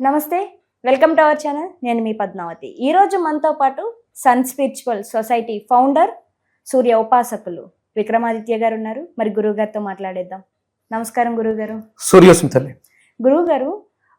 నమస్తే, welcome to our channel. నేను మీ పద్మావతి. ఈరోజు మనతో పాటు సన్ స్పిరిచువల్ సొసైటీ ఫౌండర్, సూర్య ఉపాసకులు విక్రమాదిత్య గారు ఉన్నారు. మరి గురువు గారితో మాట్లాడేద్దాం. నమస్కారం గురువు గారు. సూర్యోస్మితల్లి. గురువు గారు,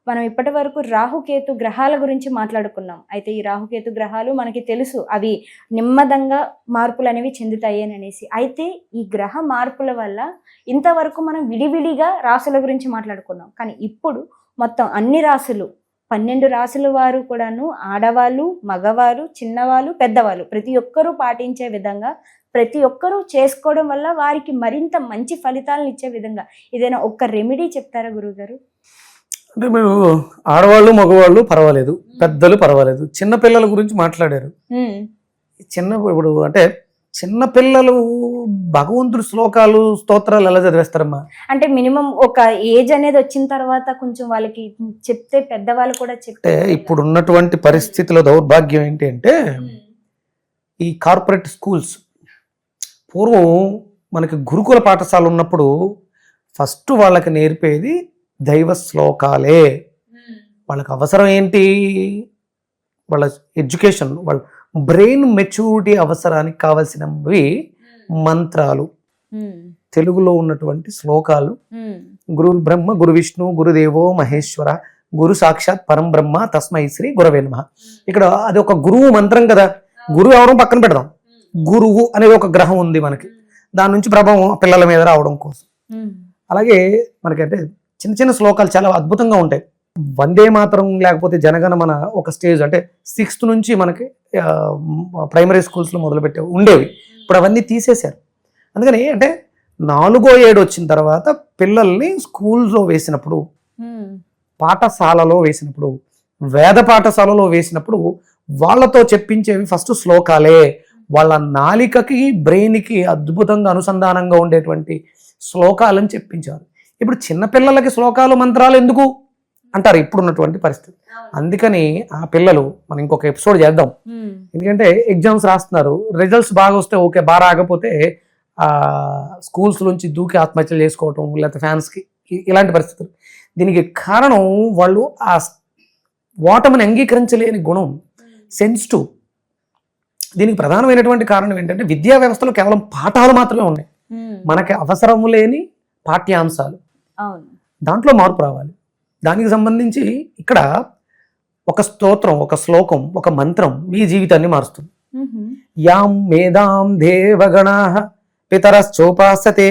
మనం ఇప్పటి వరకు రాహుకేతు గ్రహాల గురించి మాట్లాడుకున్నాం. అయితే ఈ రాహుకేతు గ్రహాలు మనకి తెలుసు, అవి నెమ్మదంగా మార్పులు అనేవి చెందుతాయి అనేసి. అయితే ఈ గ్రహ మార్పుల వల్ల ఇంతవరకు మనం విడివిడిగా రాసుల గురించి మాట్లాడుకున్నాం. కానీ ఇప్పుడు మొత్తం అన్ని రాసులు, 12 రాసుల వారు కూడాను, ఆడవాళ్ళు, మగవారు, చిన్నవాళ్ళు, పెద్దవాళ్ళు, ప్రతి ఒక్కరూ పాటించే విధంగా, ప్రతి ఒక్కరూ చేసుకోవడం వల్ల వారికి మరింత మంచి ఫలితాలను ఇచ్చే విధంగా ఏదైనా ఒక్క రెమెడీ చెప్తారా గురువుగారు? అంటే మీరు ఆడవాళ్ళు మగవాళ్ళు పర్వాలేదు, పెద్దలు పర్వాలేదు, చిన్నపిల్లల గురించి మాట్లాడారు. ఇప్పుడు అంటే చిన్నపిల్లలు భగవంతుడు శ్లోకాలు స్తోత్రాలు ఎలా చదివేస్తారమ్మా? అంటే మినిమం ఒక ఏజ్ అనేది వచ్చిన తర్వాత కొంచెం వాళ్ళకి చెప్తే పెద్దవాళ్ళు కూడా చెప్తే. ఇప్పుడు ఉన్నటువంటి పరిస్థితుల దౌర్భాగ్యం ఏంటి అంటే, ఈ కార్పొరేట్ స్కూల్స్, పూర్వం మనకి గురుకుల పాఠశాల ఉన్నప్పుడు ఫస్ట్ వాళ్ళకి నేర్పేది దైవ శ్లోకాలే. వాళ్ళకి అవసరం ఏంటి? వాళ్ళ ఎడ్యుకేషన్, వాళ్ళ బ్రెయిన్ మెచ్యూరిటీ అవసరానికి కావలసినవి మంత్రాలు, తెలుగులో ఉన్నటువంటి శ్లోకాలు. గురు బ్రహ్మ గురు విష్ణు గురుదేవో మహేశ్వర గురు సాక్షాత్ పరం బ్రహ్మ తస్మై శ్రీ గురవే నమః. ఇక్కడ అది ఒక గురువు మంత్రం కదా. గురువు ఎవరో పక్కన పెడదాం, గురువు అనేది ఒక గ్రహం ఉంది మనకి, దాని నుంచి ప్రభావం పిల్లల మీద రావడం కోసం. అలాగే మనకంటే చిన్న చిన్న శ్లోకాలు చాలా అద్భుతంగా ఉంటాయి. వందే మాతరం లేకపోతే జనగణమన ఒక స్టేజ్, అంటే 6th నుంచి మనకి ప్రైమరీ స్కూల్స్లో మొదలుపెట్టే ఉండేవి. ఇప్పుడు అవన్నీ తీసేశారు. అందుకని అంటే 4వ ఏడు వచ్చిన తర్వాత పిల్లల్ని స్కూల్స్లో వేసినప్పుడు, పాఠశాలలో వేసినప్పుడు, వేద పాఠశాలలో వేసినప్పుడు వాళ్ళతో చెప్పించేవి ఫస్ట్ శ్లోకాలే. వాళ్ళ నాలికకి బ్రెయిన్కి అద్భుతంగా అనుసంధానంగా ఉండేటువంటి శ్లోకాలని చెప్పించారు. ఇప్పుడు చిన్నపిల్లలకి శ్లోకాలు మంత్రాలు ఎందుకు అంటారు ఇప్పుడున్నటువంటి పరిస్థితి. అందుకని ఆ పిల్లలు, మనం ఇంకొక ఎపిసోడ్ చేద్దాం. ఎందుకంటే ఎగ్జామ్స్ రాస్తున్నారు, రిజల్ట్స్ బాగా వస్తే ఓకే, బాగా రాకపోతే స్కూల్స్ నుంచి దూకి ఆత్మహత్యలు చేసుకోవటం, లేకపోతే ఫ్యాన్స్కి, ఇలాంటి పరిస్థితులు. దీనికి కారణం వాళ్ళు ఆ ఓటమిని అంగీకరించలేని గుణం, సెన్సిటివ్. దీనికి ప్రధానమైనటువంటి కారణం ఏంటంటే విద్యా వ్యవస్థలో కేవలం పాఠాలు మాత్రమే ఉన్నాయి, మనకి అవసరము లేని పాఠ్యాంశాలు. దాంట్లో మార్పు రావాలి. దానికి సంబంధించి ఇక్కడ ఒక స్తోత్రం, ఒక శ్లోకం, ఒక మంత్రం మీ జీవితాన్ని మారుస్తుంది. యాం మేధాం దేవగణాః పితరశ్చోపాసతే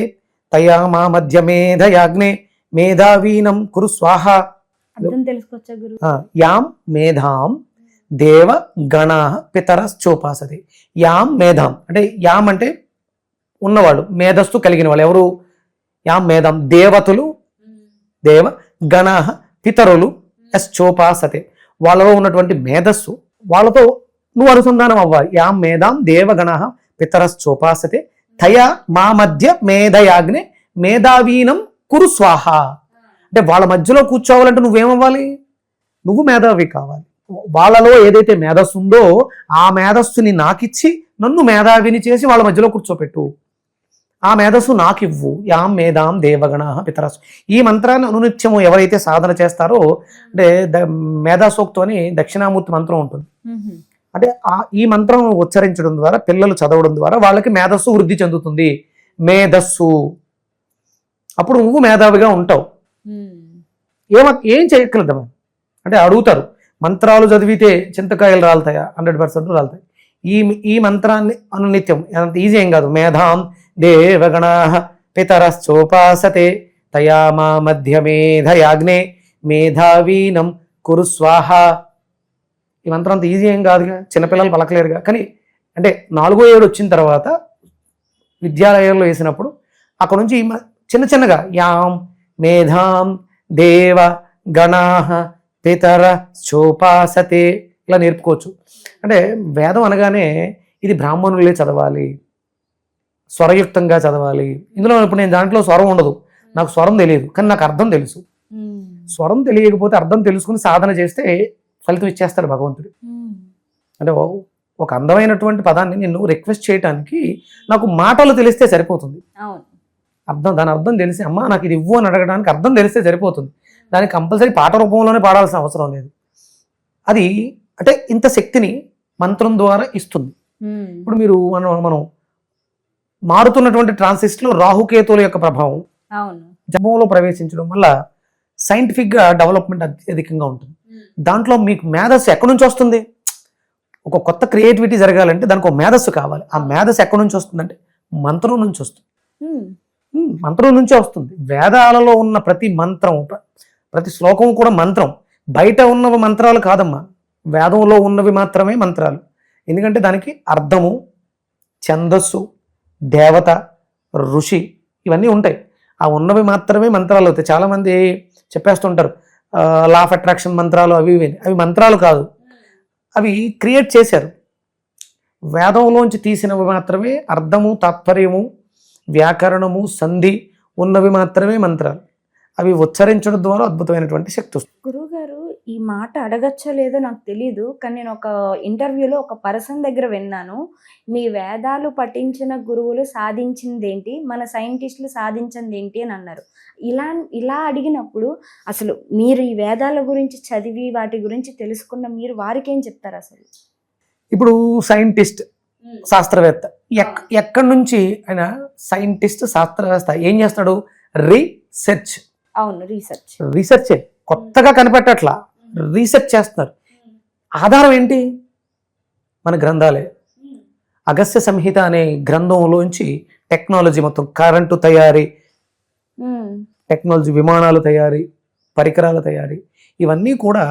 తయా మా మధ్య మేధయాగ్నే మేధావీనం కురు స్వాహ. యాం మేధాం దేవగణాః పితరశ్చోపాసతే. యాం మేధాం అంటే, యాం అంటే ఉన్నవాళ్ళు, మేధస్సు కలిగిన వాళ్ళు. ఎవరు? యాం మేధాం దేవతలు, దేవ గణాః పితరులు, యశ్చోపాసతే వాళ్ళలో ఉన్నటువంటి మేధస్సు, వాళ్ళతో నువ్వు అనుసంధానం అవ్వాలి. యాం మేధాం దేవగణాః పితరశ్చోపాసతే తయా మా మధ్య మేధయాగ్నే మేధావీనం కురు స్వాహ. అంటే వాళ్ళ మధ్యలో కూర్చోవాలంటే నువ్వేమవ్వాలి? నువ్వు మేధావి కావాలి. వాళ్ళలో ఏదైతే మేధస్సు ఉందో ఆ మేధస్సుని నాకిచ్చి నన్ను మేధావిని చేసి వాళ్ళ మధ్యలో కూర్చోపెట్టు. ఆ మేధస్సు నాకివ్వు. యాం మేధాం దేవగణాః పితరస్సు. ఈ మంత్రాన్ని అనునిత్యము ఎవరైతే సాధన చేస్తారో, అంటే మేధాసూక్తం అని దక్షిణామూర్తి మంత్రం ఉంటుంది. అంటే ఈ మంత్రం ఉచ్చరించడం ద్వారా, పిల్లలు చదవడం ద్వారా వాళ్ళకి మేధస్సు వృద్ధి చెందుతుంది. మేధస్సు, అప్పుడు నువ్వు మేధావిగా ఉంటావు. ఏం చేయక్కర్లేదమ్మా. అంటే అడుగుతారు, మంత్రాలు చదివితే చింతకాయలు రాలుతాయా? 100% రాలుతాయి. ఈ మంత్రాన్ని అనునిత్యం, అంత ఈజీ ఏం కాదు. మేధాం దేవగణాః పితరశ్చోపాసతే తయా మా మధ్య మేధయాగ్నే మేధావీనం కురు స్వాహ. ఈ మంత్రం అంత ఈజీ ఏం కాదుగా, చిన్నపిల్లలు పలకలేరుగా. కానీ అంటే 4వ ఏడు వచ్చిన తర్వాత విద్యాలయంలో వేసినప్పుడు అక్కడ నుంచి చిన్న చిన్నగా యాం మేధాం దేవ గణాః పితరశ్చోపాసతే ఇలా నేర్పుకోవచ్చు. అంటే వేదం అనగానే ఇది బ్రాహ్మణులే చదవాలి, స్వరయుక్తంగా చదవాలి. ఇందులో ఇప్పుడు నేను దాంట్లో స్వరం ఉండదు, నాకు స్వరం తెలియదు, కానీ నాకు అర్థం తెలుసు. స్వరం తెలియకపోతే అర్థం తెలుసుకుని సాధన చేస్తే ఫలితం ఇచ్చేస్తాడు భగవంతుడు. అంటే ఒక అందమైనటువంటి పదాన్ని నిన్ను రిక్వెస్ట్ చేయడానికి నాకు మాటలు తెలిస్తే సరిపోతుంది. దాని అర్థం తెలిసి, అమ్మా నాకు ఇది ఇవ్వు అని అడగడానికి అర్థం తెలిస్తే సరిపోతుంది. దానికి కంపల్సరీ పాట రూపంలోనే పాడాల్సిన అవసరం లేదు. అది అంటే ఇంత శక్తిని మంత్రం ద్వారా ఇస్తుంది. ఇప్పుడు మీరు మనం మారుతున్నటువంటి ట్రాన్సిస్ట్లో రాహుకేతువుల యొక్క ప్రభావం జపంలో ప్రవేశించడం వల్ల సైంటిఫిక్ గా డెవలప్మెంట్ అధికంగా ఉంటుంది. దాంట్లో మీకు మేధస్సు ఎక్కడి నుంచి వస్తుంది? ఒక కొత్త క్రియేటివిటీ జరగాలంటే దానికి ఒక మేధస్సు కావాలి. ఆ మేధస్సు ఎక్కడి నుంచి వస్తుందంటే మంత్రం నుంచి వస్తుంది. మంత్రం నుంచే వస్తుంది. వేదాలలో ఉన్న ప్రతి మంత్రం, ప్రతి శ్లోకం కూడా మంత్రం. బయట ఉన్నవి మంత్రాలు కాదమ్మా, వేదంలో ఉన్నవి మాత్రమే మంత్రాలు. ఎందుకంటే దానికి అర్థము, ఛందస్సు, దేవత, ఋషి ఇవన్నీ ఉంటాయి. ఆ ఉన్నవి మాత్రమే మంత్రాలు అవుతాయి. చాలామంది చెప్పేస్తుంటారు లా ఆఫ్ అట్రాక్షన్ మంత్రాలు అవి ఇవి. అవి మంత్రాలు కాదు, అవి క్రియేట్ చేశారు. వేదంలోంచి తీసినవి మాత్రమే అర్థము, తాత్పర్యము, వ్యాకరణము, సంధి ఉన్నవి మాత్రమే మంత్రాలు. అవి ఉచ్చరించడం ద్వారా అద్భుతమైనటువంటి శక్తి వస్తుంది. గురువు గారు, ఈ మాట అడగచ్చో లేదో నాకు తెలియదు, కానీ నేను ఒక ఇంటర్వ్యూలో ఒక పర్సన్ దగ్గర విన్నాను, మీ వేదాలు పఠించిన గురువులు సాధించింది ఏంటి, మన సైంటిస్టులు సాధించింది ఏంటి అని అన్నారు. ఇలా అడిగినప్పుడు అసలు మీరు ఈ వేదాల గురించి చదివి వాటి గురించి తెలుసుకున్న మీరు వారికి ఏం చెప్తారు? అసలు ఇప్పుడు సైంటిస్ట్, శాస్త్రవేత్త ఎక్కడి నుంచి ఆయన సైంటిస్ట్, శాస్త్రవేత్త ఏం చేస్తాడు? రీసెర్చ్. అవును, రీసెర్చే. కొత్తగా కనిపెట్టట్లా, రీసెర్చ్ చేస్తున్నారు. ఆధారం ఏంటి? మన గ్రంథాలే. అగస్త్య సంహిత అనే గ్రంథంలోంచి టెక్నాలజీ మొత్తం, కరెంటు తయారీ, టెక్నాలజీ, విమానాలు తయారీ, పరికరాల తయారీ, ఇవన్నీ కూడా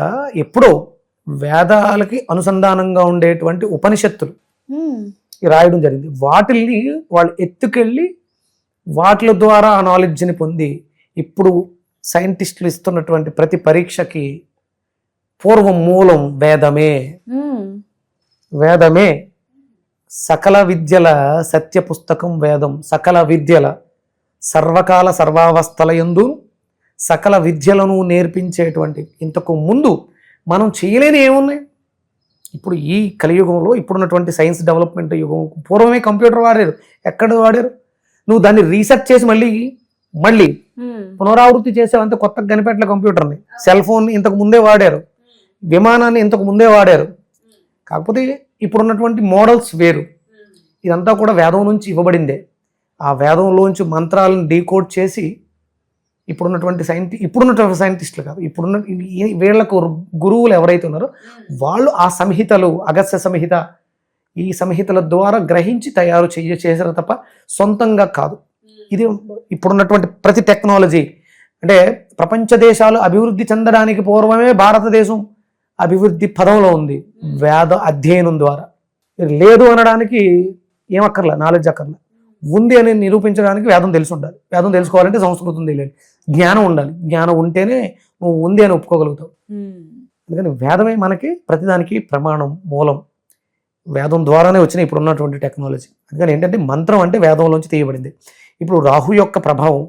ఎప్పుడో వేదాలకి అనుసంధానంగా ఉండేటువంటి ఉపనిషత్తులు రాయడం జరిగింది. వాటిల్ని వాళ్ళు ఎత్తుకెళ్ళి వాటిల ద్వారా ఆ నాలెడ్జ్ని పొంది ఇప్పుడు సైంటిస్టులు ఇస్తున్నటువంటి ప్రతి పరీక్షకి పూర్వం మూలం వేదమే. వేదమే సకల విద్యల సత్య పుస్తకం వేదం. సకల విద్యల సర్వకాల సర్వావస్థల యందు సకల విద్యలను నేర్పించేటువంటి, ఇంతకు ముందు మనం చేయలేని ఏమున్నాయి? ఇప్పుడు ఈ కలియుగంలో ఇప్పుడున్నటువంటి సైన్స్ డెవలప్మెంట్ యుగం, పూర్వమే కంప్యూటర్ వాడారు. ఎక్కడ వాడారు? నువ్వు దాన్ని రీసెర్చ్ చేసి మళ్ళీ పునరావృత్తి చేసేవంటే కొత్తగా కనిపెట్టలే కంప్యూటర్ని. సెల్ ఫోన్ ఇంతకు ముందే వాడారు, విమానాన్ని ఇంతకు ముందే వాడారు. కాకపోతే ఇప్పుడున్నటువంటి మోడల్స్ వేరు. ఇదంతా కూడా వేదం నుంచి ఇవ్వబడిందే. ఆ వేదంలోంచి మంత్రాలను డీకోడ్ చేసి ఇప్పుడున్నటువంటి సైంటిస్టులు కాదు, ఇప్పుడున్న వీళ్ళకు గురువులు ఎవరైతే ఉన్నారో వాళ్ళు ఆ సంహితలు, అగస్త్య సంహిత, ఈ సంహితల ద్వారా గ్రహించి తయారు చేశారు తప్ప సొంతంగా కాదు. ఇది ఇప్పుడున్నటువంటి ప్రతి టెక్నాలజీ అంటే ప్రపంచ దేశాలు అభివృద్ధి చెందడానికి పూర్వమే భారతదేశం అభివృద్ధి పదంలో ఉంది వేద అధ్యయనం ద్వారా. లేదు అనడానికి ఏమక్కర్లా, నాలెడ్జ్ అక్కర్లా. ఉంది అని నిరూపించడానికి వేదం తెలిసి ఉండాలి. వేదం తెలుసుకోవాలంటే సంస్కృతం తెలియాలి, జ్ఞానం ఉండాలి. జ్ఞానం ఉంటేనే నువ్వు ఉంది అని ఒప్పుకోగలుగుతావు. అందుకని వేదమే మనకి ప్రతిదానికి ప్రమాణం, మూలం. వేదం ద్వారానే వచ్చిన ఇప్పుడు ఉన్నటువంటి టెక్నాలజీ. అందుకని ఏంటంటే మంత్రం అంటే వేదంలోంచి తీయబడింది. ఇప్పుడు రాహు యొక్క ప్రభావం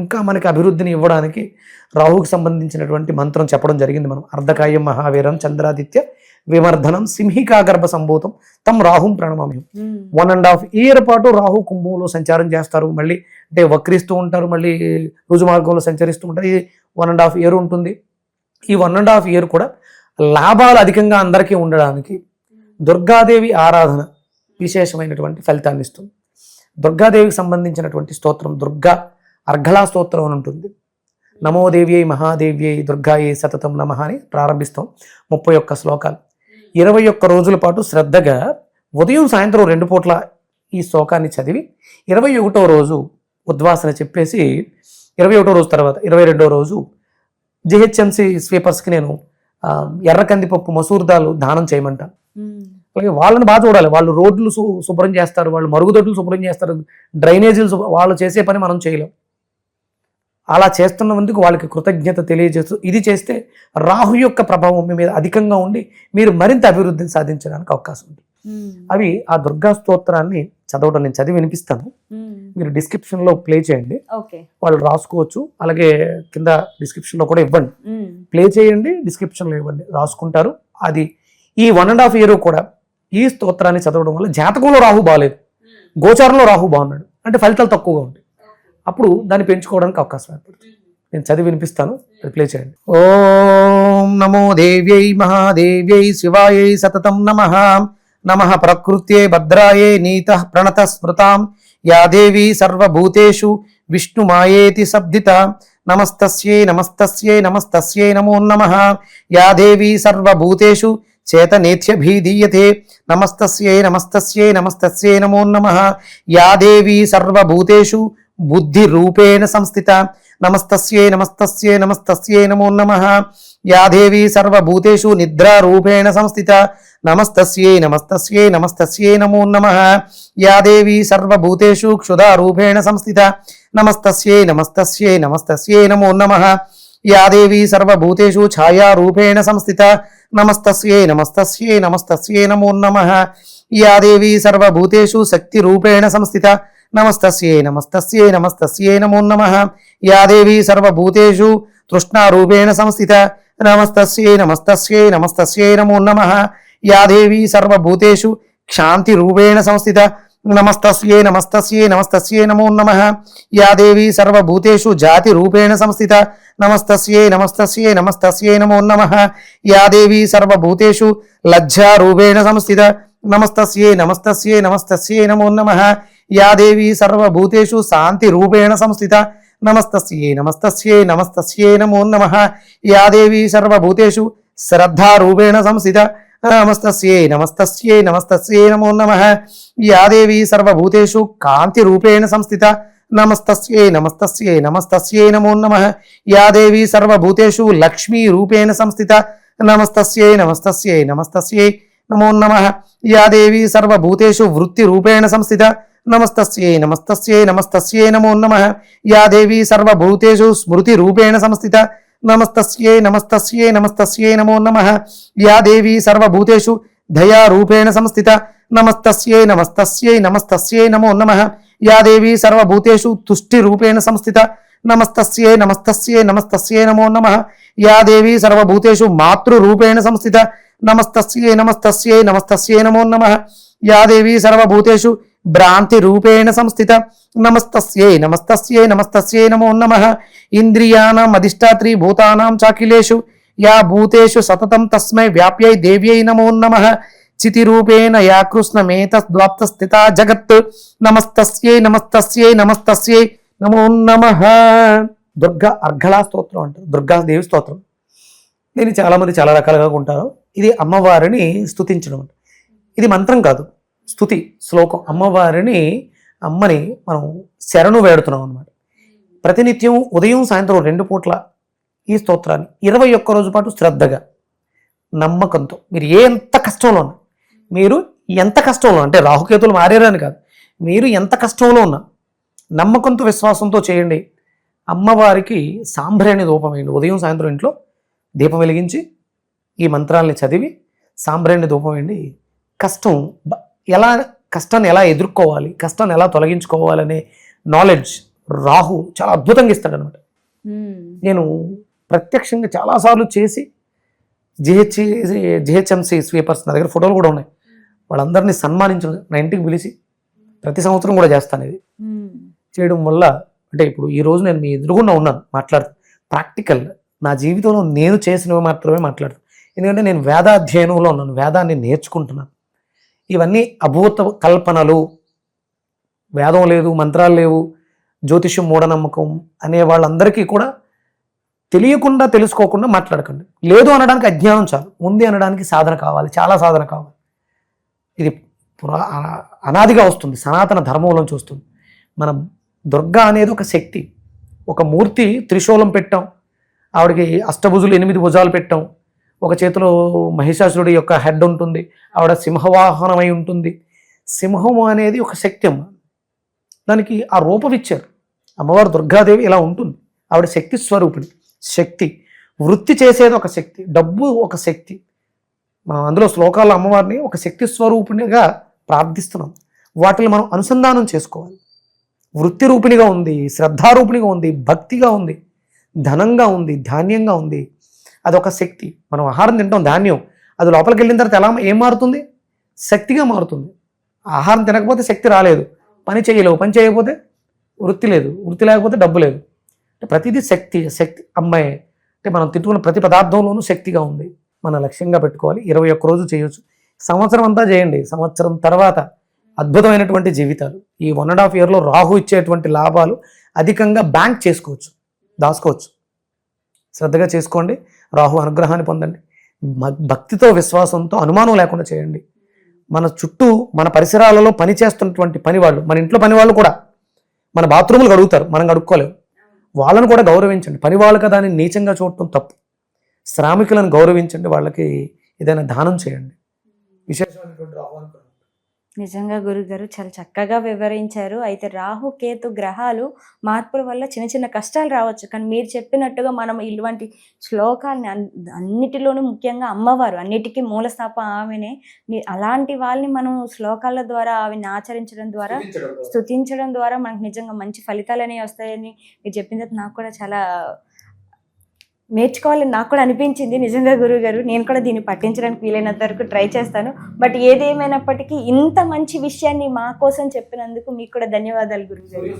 ఇంకా మనకి అభివృద్ధిని ఇవ్వడానికి రాహుకి సంబంధించినటువంటి మంత్రం చెప్పడం జరిగింది. మనం అర్ధకాయం మహావీరం చంద్రాదిత్య విమర్ధనం సింహికా గర్భ సంభూతం తం రాహుం ప్రణమామి. 1.5 year పాటు రాహు కుంభంలో సంచారం చేస్తారు. మళ్ళీ అంటే వక్రిస్తూ ఉంటారు, మళ్ళీ రుజు మార్గంలో సంచరిస్తూ ఉంటారు. ఈ 1.5 year ఉంటుంది. ఈ 1.5 year కూడా లాభాలు అధికంగా అందరికీ ఉండడానికి దుర్గాదేవి ఆరాధన విశేషమైనటువంటి ఫలితాన్ని ఇస్తుంది. దుర్గాదేవికి సంబంధించినటువంటి స్తోత్రం దుర్గా అర్ఘళా స్తోత్రం అని ఉంటుంది. నమోదేవ్యై మహాదేవ్యై దుర్గాయే సతతం నమః అని ప్రారంభిస్తాం. 31 శ్లోకాలు, 21 రోజుల పాటు శ్రద్ధగా ఉదయం సాయంత్రం 2 పూట్ల ఈ శ్లోకాన్ని చదివి 21వ రోజు ఉద్వాసన చెప్పేసి 21వ రోజు తర్వాత 22వ రోజు జిహెచ్ఎంసి స్వీపర్స్కి నేను ఎర్ర కందిపప్పు, మసూర్ దాల్ దానం చేయమంటాను. అలాగే వాళ్ళని బాగా చూడాలి. వాళ్ళు రోడ్లు శుభ్రం చేస్తారు, వాళ్ళు మరుగుదొడ్లు శుభ్రం చేస్తారు, డ్రైనేజీలు వాళ్ళు చేసే పని మనం చేయలేం. అలా చేస్తున్నందుకు వాళ్ళకి కృతజ్ఞత తెలియజేస్తూ ఇది చేస్తే రాహు యొక్క ప్రభావం మీ మీద అధికంగా ఉండి మీరు మరింత అభివృద్ధిని సాధించడానికి అవకాశం ఉంది. అవి ఆ దుర్గా స్తోత్రాన్ని చదవడం నేను చదివి వినిపిస్తాను. మీరు డిస్క్రిప్షన్ లో ప్లే చేయండి, వాళ్ళు రాసుకోవచ్చు. అలాగే కింద డిస్క్రిప్షన్ లో కూడా ఇవ్వండి, ప్లే చేయండి, డిస్క్రిప్షన్ లో ఇవ్వండి, రాసుకుంటారు. అది ఈ 1.5 year కూడా ఈ స్తోత్రాన్ని చదవడం వల్ల జాతకంలో రాహు బాగాలేదు, గోచారంలో రాహు బాగున్నాడు అంటే ఫలితాలు తక్కువగా ఉంటాయి. అప్పుడు దాన్ని పెంచుకోవడానికి అవకాశం ఏర్పడుతుంది. నేను చదివి వినిపిస్తాను, రిప్లై చేయండి. ఓం నమో దేవ్యై మహాదేవ్యై శివాయై సతతం నమః. నమః ప్రకృత్యై భద్రాయై నీతః ప్రణత స్మృతాం యా దేవీ సర్వభూతేషు విష్ణుమాయేతి శబ్దిత. నమస్తస్యై నమస్తస్యై నమస్తస్యై నమో నమః. యా దేవీ సర్వభూతేషు చేతనేత్యభిధీయతే. నమస్తస్యై నమస్తస్యై నమస్తస్యై నమో నమః. యా దేవీ సర్వభూతేషు బుద్ధిరూపేణ సంస్థిత. నమస్తస్యై నమస్తస్యై నమస్తస్యై నమో నమః. యా దేవీ సర్వభూతేషు నిద్రారూపేణ సంస్థిత. నమస్తస్యై నమస్తస్యై నమస్తస్యై నమో నమః. యా దేవీ సర్వభూతేషు క్షుధారూపేణ సంస్థిత. నమస్తస్యై నమస్తస్యై నమస్తస్యై నమో నమః. యా దేవీ సర్వభూతేషు ఛాయారూపేణ సంస్థిత. నమస్తస్యై నమస్తస్యై నమస్తస్యై నమో నమః. యా దేవీ సర్వభూతేషు శక్తిరూపేణ సంస్థిత. నమస్తస్యై నమస్తస్యై నమస్తస్యై నమో నమః. యా దేవీ సర్వభూతేషు తృష్ణారూపేణ సంస్థిత. నమస్తస్యై నమస్తస్యై నమస్తస్యై నమో నమః. యా దేవీ సర్వభూతేషు క్షాంతిరూపేణ సంస్థిత. నమస్తస్యై నమస్తస్యై నమస్తస్యై నమో నమః. యా దేవీ సర్వభూతేషు జాతిరూపేణ సంస్థిత. నమస్తస్యై నమస్తస్యై నమస్తస్యై నమో నమః. యా దేవీ సర్వభూతేషు లజ్జారూపేణ సంస్థిత. నమస్తస్యై నమస్తస్యై నమస్తస్యై నమో నమః. యా దేవీ సర్వభూతేషు శాంతిరూపేణ సంస్థిత. నమస్తస్యై నమస్తస్యై నమస్తస్యై నమో నమః. యా దేవీ సర్వభూతేషు శ్రద్ధారూపేణ సంస్థిత. నమస్తస్యై నమస్తస్యై నమస్తస్యై నమో నమః. యా దేవీ సర్వభూతేషు కాంతిరూపేణ సంస్థిత. నమస్తస్యై నమస్తస్యై నమస్తస్యై నమో నమః. యా దేవీ సర్వభూతేషు లక్ష్మీరూపేణ సంస్థిత. నమస్తస్యై నమస్తస్యై నమస్తస్యై నమో నమః. యా దేవీ సర్వభూతేషు వృత్తిరూపేణ సంస్థిత. నమస్తస్యై నమస్తస్యై నమస్తస్యై నమో నమః. యా దేవీ సర్వభూతేషు స్మృతిరూపేణ సంస్థిత. నమస్తస్యై నమస్తస్యై నమస్తస్యై నమో నమః. యా దేవీ సర్వభూతేషు దయారూపేణ సంస్థిత. నమస్తస్యై నమస్తస్యై నమస్తస్యై నమో నమః. యా దేవీ సర్వభూతేషు తుష్టిరూపేణ సంస్థిత. నమస్తస్యై నమస్తస్యై నమస్తస్యై నమో నమః. యా దేవీ సర్వభూతేషు మాతృరూపేణ సంస్థిత. నమస్తస్యై నమస్తస్యై నమస్తస్యై నమో నమః. యా దేవీ సర్వభూతేషు భ్రాంతిరూపేణ సంస్థిత. నమస్తస్యై నమస్తస్యై నమస్తస్యై నమో నమః. ఇంద్రియాణం అధిష్టాత్రి భూతానాం చాకిలేషు యా భూతేషు సతతం తస్మై వ్యాప్యై దేవ్యై నమో నమః. చితిరూపేణ యా కృష్ణమేతద్వాప్త స్థితా జగత్. నమస్తస్యై నమస్తస్యై నమస్తస్యై నమో నమః. దుర్గా అర్ఘళా స్తోత్రం అంటారు, దుర్గాదేవి స్తోత్రం. దీన్ని చాలామంది చాలా రకాలుగా ఉంటారు. ఇది అమ్మవారిని స్తుతించడం. ఇది మంత్రం కాదు, స్తుతి శ్లోకం. అమ్మని మనం శరణు వేడుతున్నాం అన్నమాట. ప్రతినిత్యం ఉదయం సాయంత్రం 2 పూట్ల ఈ స్తోత్రాన్ని 21 రోజు పాటు శ్రద్ధగా నమ్మకంతో మీరు ఎంత కష్టంలో ఉన్నా, మీరు ఎంత కష్టంలో అంటే రాహుకేతులు మారేరని కాదు, మీరు ఎంత కష్టంలో ఉన్నా నమ్మకంతో విశ్వాసంతో చేయండి. అమ్మవారికి సాంబ్రాణి ధూపం వేయండి. ఉదయం సాయంత్రం ఇంట్లో దీపం వెలిగించి ఈ మంత్రాలని చదివి సాంబ్రాణి ధూపం వేయండి. కష్టాన్ని ఎలా ఎదుర్కోవాలి, కష్టాన్ని ఎలా తొలగించుకోవాలనే నాలెడ్జ్ రాహు చాలా అద్భుతంగా ఇస్తాడు అనమాట. నేను ప్రత్యక్షంగా చాలాసార్లు చేసి జిహెచ్ఎంసీ స్వీపర్స్ నా దగ్గర ఫోటోలు కూడా ఉన్నాయి, వాళ్ళందరినీ సన్మానించిన నా ఇంటికి పిలిచి ప్రతి సంవత్సరం కూడా చేస్తాను. ఇది చేయడం వల్ల అంటే ఇప్పుడు ఈ రోజు నేను మీ ఎదురుగుండా ఉన్నాను, మాట్లాడుతాను. ప్రాక్టికల్ నా జీవితంలో నేను చేసినవి మాత్రమే మాట్లాడతాను. ఎందుకంటే నేను వేదాధ్యయనంలో ఉన్నాను, వేదాన్ని నేర్చుకుంటున్నాను. ఇవన్నీ అభూత కల్పనలు, వేదం లేదు, మంత్రాలు లేవు, జ్యోతిష్యం మూఢనమ్మకం అనే వాళ్ళందరికీ కూడా తెలియకుండా తెలుసుకోకుండా మాట్లాడకండి. లేదు అనడానికి అజ్ఞానం చాలు, ఉంది అనడానికి సాధన కావాలి, చాలా సాధన కావాలి. ఇది అనాదిగా వస్తుంది, సనాతన ధర్మంలోంచి వస్తుంది. మన దుర్గా అనేది ఒక శక్తి, ఒక మూర్తి. త్రిశూలం పెట్టాం, ఆవిడకి అష్టభుజులు 8 భుజాలు పెట్టాం, ఒక చేతిలో మహిషాసురుడి యొక్క హెడ్ ఉంటుంది, ఆవిడ సింహవాహనమై ఉంటుంది. సింహము అనేది ఒక శక్తి అమ్మ, దానికి ఆ రూపం ఇచ్చారు. అమ్మవారు దుర్గాదేవి ఇలా ఉంటుంది, ఆవిడ శక్తి స్వరూపిణి. శక్తి వృత్తి చేసేది ఒక శక్తి, డబ్బు ఒక శక్తి. మనం అందులో శ్లోకాల్లో అమ్మవారిని ఒక శక్తి స్వరూపిణిగా ప్రార్థిస్తున్నాం. వాటిని మనం అనుసంధానం చేసుకోవాలి. వృత్తి రూపిణిగా ఉంది, శ్రద్ధారూపిణిగా ఉంది, భక్తిగా ఉంది, ధనంగా ఉంది, ధాన్యంగా ఉంది. అదొక శక్తి. మనం ఆహారం తింటాం, ధాన్యం, అది లోపలికి వెళ్ళిన తర్వాత ఏం మారుతుంది? శక్తిగా మారుతుంది. ఆహారం తినకపోతే శక్తి రాలేదు, పని చేయలేవు, పని చేయకపోతే వృత్తి లేదు, వృత్తి లేకపోతే డబ్బు లేదు. ప్రతిదీ శక్తి శక్తి అమ్మాయి అంటే మనం తింటున్న ప్రతి పదార్థంలోనూ శక్తిగా ఉంది. మన లక్ష్యంగా పెట్టుకోవాలి. 21 రోజు చేయొచ్చు, సంవత్సరం అంతా చేయండి. సంవత్సరం తర్వాత అద్భుతమైనటువంటి జీవితాలు. ఈ 1.5 ఇయర్లో రాహు ఇచ్చేటువంటి లాభాలు అధికంగా బ్యాంక్ చేసుకోవచ్చు, దాచుకోవచ్చు. శ్రద్ధగా చేసుకోండి, రాహు అనుగ్రహాన్ని పొందండి. భక్తితో విశ్వాసంతో అనుమానం లేకుండా చేయండి. మన చుట్టూ మన పరిసరాలలో పనిచేస్తున్నటువంటి పనివాళ్ళు, మన ఇంట్లో పనివాళ్ళు కూడా మన బాత్రూములు కడుగుతారు, మనం కడుక్కోలేము. వాళ్ళను కూడా గౌరవించండి. పనివాళ్ళు కదా అని నీచంగా చూడటం తప్పు. శ్రామికులను గౌరవించండి, వాళ్ళకి ఏదైనా దానం చేయండి. విశేషమైనటువంటి రాహు అనుగ్రహం. నిజంగా గురుగారు చాలా చక్కగా వివరించారు. అయితే రాహు కేతు గ్రహాలు మార్పుల వల్ల చిన్న చిన్న కష్టాలు రావచ్చు, కానీ మీరు చెప్పినట్టుగా మనం ఇటువంటి శ్లోకాలని అన్నిటిలోనూ ముఖ్యంగా అమ్మవారు, అన్నిటికీ మూలస్థాప ఆమెనే. అలాంటి వాళ్ళని మనం శ్లోకాల ద్వారా ఆమెను ఆచరించడం ద్వారా, స్తుతించడం ద్వారా మనకు నిజంగా మంచి ఫలితాలు అనేవి వస్తాయని మీరు చెప్పిన తర్వాత నాకు కూడా చాలా నేర్చుకోవాలని నాకు కూడా అనిపించింది. నిజంగా గురువుగారు, నేను కూడా దీన్ని పట్టించడానికి వీలైనంత వరకు ట్రై చేస్తాను. బట్ ఏదేమైనప్పటికీ ఇంత మంచి విషయాన్ని మా కోసం చెప్పినందుకు మీకు కూడా ధన్యవాదాలు గురువుగారు.